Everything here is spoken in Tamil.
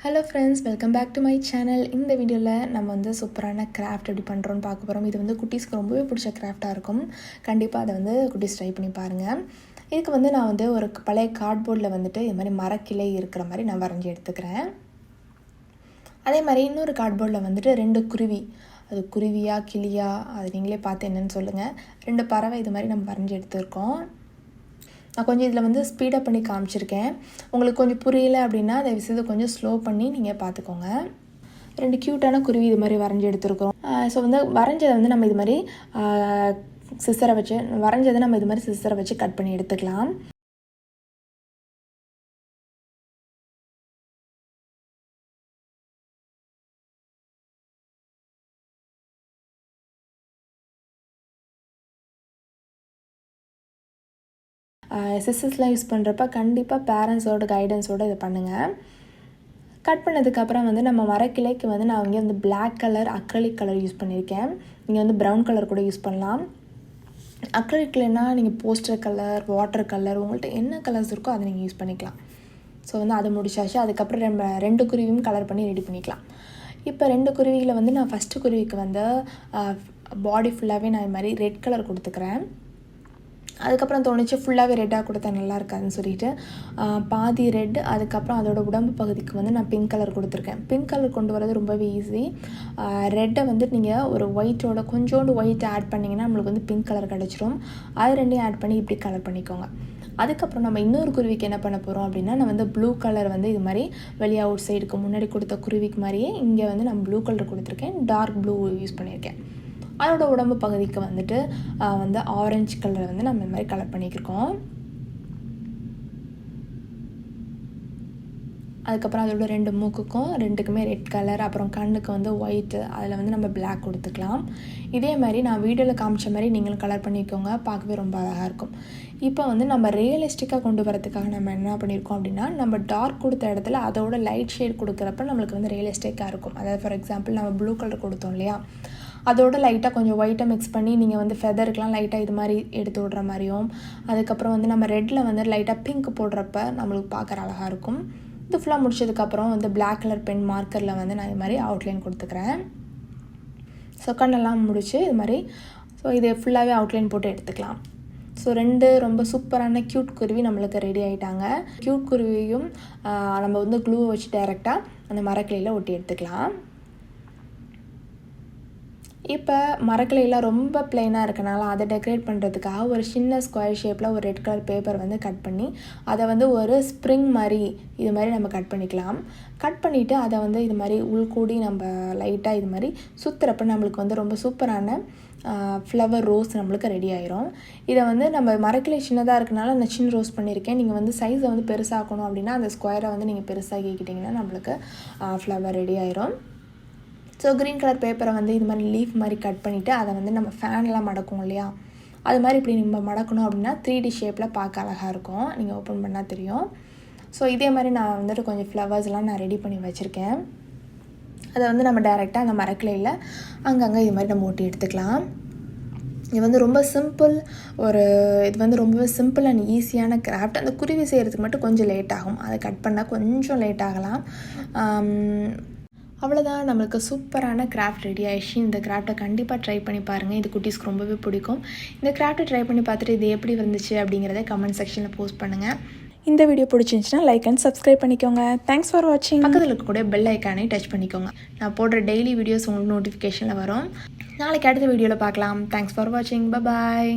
Hello friends, welcome back to my channel. இந்த வீடியோவில் நம்ம வந்து சூப்பரான கிராஃப்ட் எப்படி பண்ணுறோன்னு பார்க்க போகிறோம். இது வந்து குட்டீஸ்க்கு ரொம்பவே பிடிச்ச கிராஃப்டாக இருக்கும். கண்டிப்பாக அதை வந்து குட்டீஸ் ட்ரை பண்ணி பாருங்கள். இதுக்கு வந்து நான் வந்து ஒரு பழைய கார்ட்போர்டில் வந்துட்டு இது மாதிரி மரக்கிளை இருக்கிற மாதிரி நான் வரைஞ்சி எடுத்துக்கிறேன். அதே மாதிரி இன்னொரு கார்ட்போர்டில் வந்துட்டு 2 குருவி, அது குருவியா கிளியா அது நீங்களே பார்த்து என்னென்னு சொல்லுங்கள். 2 பறவை இது மாதிரி நம்ம வரைஞ்சி எடுத்துருக்கோம். நான் கொஞ்சம் இதில் வந்து ஸ்பீடப் பண்ணி காமிச்சிருக்கேன். உங்களுக்கு கொஞ்சம் புரியலை அப்படின்னா அதை விஷயத்தை கொஞ்சம் ஸ்லோ பண்ணி நீங்கள் பார்த்துக்கோங்க. 2 க்யூட்டான குருவி இது மாதிரி வரைஞ்சி எடுத்துருக்கோம். ஸோ வந்து வரைஞ்சதை வந்து நம்ம இது மாதிரி சிசரை வச்சு கட் பண்ணி எடுத்துக்கலாம். சிசர்ஸ்லாம் யூஸ் பண்ணுறப்ப கண்டிப்பாக பேரண்ட்ஸோட கைடன்ஸோடு இதை பண்ணுங்கள். கட் பண்ணதுக்கப்புறம் வந்து நம்ம மரக்கிளைக்கு வந்து நான் இங்கே வந்து black colour acrylic colour use பண்ணியிருக்கேன். நீங்கள் வந்து ப்ரௌன் கலர் கூட யூஸ் பண்ணலாம். அக்ரலிக்லனா நீங்கள் போஸ்டர் கலர், வாட்டர் கலர், உங்கள்கிட்ட என்ன கலர்ஸ் இருக்கோ அதை நீங்கள் யூஸ் பண்ணிக்கலாம். ஸோ வந்து அதை முடிச்சாச்சு. அதுக்கப்புறம் நம்ம 2 குருவியும் கலர் பண்ணி ரெடி பண்ணிக்கலாம். இப்போ 2 குருவியில் வந்து நான் ஃபஸ்ட்டு குருவிக்கு வந்து பாடி ஃபுல்லாகவே நான் இது மாதிரி ரெட் கலர் கொடுத்துக்கிறேன். அதுக்கப்புறம் தோணுச்சு ஃபுல்லாகவே ரெட்டாக கொடுத்தா நல்லா இருக்காதுன்னு சொல்லிட்டு பாதி ரெட், அதுக்கப்புறம் அதோட உடம்பு பகுதிக்கு வந்து நான் பிங்க் கலர் கொடுத்துருக்கேன். பிங்க் கலர் கொண்டு வரது ரொம்பவே ஈஸி. ரெட்டை வந்து நீங்கள் ஒரு ஒயிட்டோட கொஞ்சோண்டு ஒயிட் ஆட் பண்ணிங்கன்னா நம்மளுக்கு வந்து பிங்க் கலர் கிடச்சிரும். அது 2ஐயும் ஆட் பண்ணி இப்படி கலர் பண்ணிக்கோங்க. அதுக்கப்புறம் நம்ம இன்னொரு குருவிக்கு என்ன பண்ண போகிறோம் அப்படின்னா, நான் வந்து ப்ளூ கலர் வந்து இது மாதிரி வெளியே அவுட் சைடுக்கு முன்னாடி கொடுத்த குருவிக்கு மாதிரியே இங்கே வந்து நான் ப்ளூ கலர் கொடுத்துருக்கேன். டார்க் ப்ளூ யூஸ் பண்ணியிருக்கேன். அதோட உடம்பு பகுதிக்கு வந்துட்டு வந்து ஆரஞ்சு கலர் வந்து நம்ம இந்த மாதிரி கலர் பண்ணியிருக்கோம். அதுக்கப்புறம் அதோட 2 மூக்குக்கும் 2க்குமே ரெட் கலர், அப்புறம் கண்ணுக்கு வந்து ஒயிட்டு, அதில் வந்து நம்ம பிளாக் கொடுத்துக்கலாம். இதே மாதிரி நான் வீடியோவில் காமிச்ச மாதிரி நீங்களும் கலர் பண்ணிக்கோங்க. பார்க்கவே ரொம்ப அழகாக இருக்கும். இப்போ வந்து நம்ம ரியலிஸ்டிக்காக கொண்டு வரதுக்காக நம்ம என்ன பண்ணியிருக்கோம் அப்படின்னா, நம்ம டார்க் கொடுத்த இடத்துல அதோட லைட் ஷேட் கொடுக்குறப்ப நம்மளுக்கு வந்து ரியலிஸ்டிக்காக இருக்கும். அதாவது ஃபார் எக்ஸாம்பிள் நம்ம ப்ளூ கலர் கொடுத்தோம் இல்லையா, அதோட லைட்டாக கொஞ்சம் ஒயிட்டை மிக்ஸ் பண்ணி நீங்கள் வந்து ஃபெதருக்கெலாம் லைட்டாக இது மாதிரி எடுத்து விடுற மாதிரியும், அதுக்கப்புறம் வந்து நம்ம ரெட்டில் வந்து லைட்டாக பிங்க் போடுறப்ப நம்மளுக்கு பார்க்குற அழகாக இருக்கும். இது ஃபுல்லாக முடிச்சதுக்கப்புறம் வந்து பிளாக் கலர் பென் மார்க்கரில் வந்து நான் இது மாதிரி அவுட்லைன் கொடுத்துக்கிறேன். ஸோ கண்ணெல்லாம் முடிச்சு இது மாதிரி இது ஃபுல்லாகவே அவுட்லைன் போட்டு எடுத்துக்கலாம். ஸோ 2 ரொம்ப சூப்பரான க்யூட் குருவி நம்மளுக்கு ரெடி ஆகிட்டாங்க. க்யூட் குருவியும் நம்ம வந்து க்ளூவை வச்சு டைரெக்டாக அந்த மரக்கிளையில் ஒட்டி எடுத்துக்கலாம். இப்போ மரக்கிளையெல்லாம் ரொம்ப பிளெயினாக இருக்கனால அதை டெக்கரேட் பண்ணுறதுக்காக ஒரு சின்ன ஸ்கொயர் ஷேப்பில் ஒரு ரெட் கலர் பேப்பர் வந்து கட் பண்ணி அதை வந்து ஒரு ஸ்ப்ரிங் மாதிரி இது மாதிரி நம்ம கட் பண்ணிக்கலாம். கட் பண்ணிவிட்டு அதை வந்து இது மாதிரி உள்கூடி நம்ம லைட்டாக இது மாதிரி சுற்றுறப்ப நம்மளுக்கு வந்து ரொம்ப சூப்பரான ஃப்ளவர் ரோஸ் நம்மளுக்கு ரெடி ஆயிரும். இதை வந்து நம்ம மரக்கிளை சின்னதாக இருக்கனால நான் சின்ன ரோஸ் பண்ணியிருக்கேன். நீங்கள் வந்து சைஸை வந்து பெருசாக்கணும் அப்படின்னா அந்த ஸ்கொயரை வந்து நீங்கள் பெருசாகிக்கிட்டிங்கன்னா நம்மளுக்கு ஃப்ளவர் ரெடி ஆயிரும். ஸோ க்ரீன் கலர் பேப்பரை வந்து இது மாதிரி லீஃப் மாதிரி கட் பண்ணிவிட்டு அதை வந்து நம்ம ஃபேன்லாம் மடக்கும் இல்லையா, அது மாதிரி இப்படி நம்ம மடக்கணும் அப்படின்னா 3D ஷேப்பில் பார்க்க அழகாக இருக்கும். நீங்கள் ஓப்பன் பண்ணால் தெரியும். ஸோ இதே மாதிரி நான் வந்துட்டு கொஞ்சம் ஃப்ளவர்ஸ்லாம் நான் ரெடி பண்ணி வச்சுருக்கேன். அதை வந்து நம்ம டைரெக்டாக அந்த மரக்கிளையில் அங்கங்கே இது மாதிரி நம்ம ஓட்டி எடுத்துக்கலாம். இது வந்து ரொம்ப சிம்பிள், இது வந்து ரொம்பவே சிம்பிள் அண்ட் ஈஸியான கிராஃப்ட். அந்த குருவி செய்கிறதுக்கு மட்டும் கொஞ்சம் லேட் ஆகும். அதை கட் பண்ணால் கொஞ்சம் லேட் ஆகலாம். அவ்வளோதான், நம்மளுக்கு சூப்பரான கிராஃப்ட் ரெடி ஆயிடுச்சு. இந்த கிராஃப்டை கண்டிப்பாக ட்ரை பண்ணி பாருங்கள். இது குட்டீஸ்க்கு ரொம்பவே பிடிக்கும். இந்த கிராஃப்ட்டை ட்ரை பண்ணி பார்த்துட்டு இது எப்படி வந்துச்சு அப்படிங்கிறத கமெண்ட் செக்ஷனில் போஸ்ட் பண்ணுங்கள். இந்த வீடியோ பிடிச்சிருந்துச்சுன்னா லைக் அண்ட் சப்ஸ்கிரைப் பண்ணிக்கோங்க. தேங்க்ஸ் ஃபார் வாட்சிங். பக்கத்தில் இருக்கக்கூடிய பெல் ஐக்கானே டச் பண்ணிக்கோங்க. நான் போடுற டெய்லி வீடியோஸ் உங்களுக்கு நோட்டிஃபிகேஷனில் வரும். நாளைக்கு அடுத்த வீடியோவில் பார்க்கலாம். தேங்க்ஸ் ஃபார் வாட்சிங். பாய்.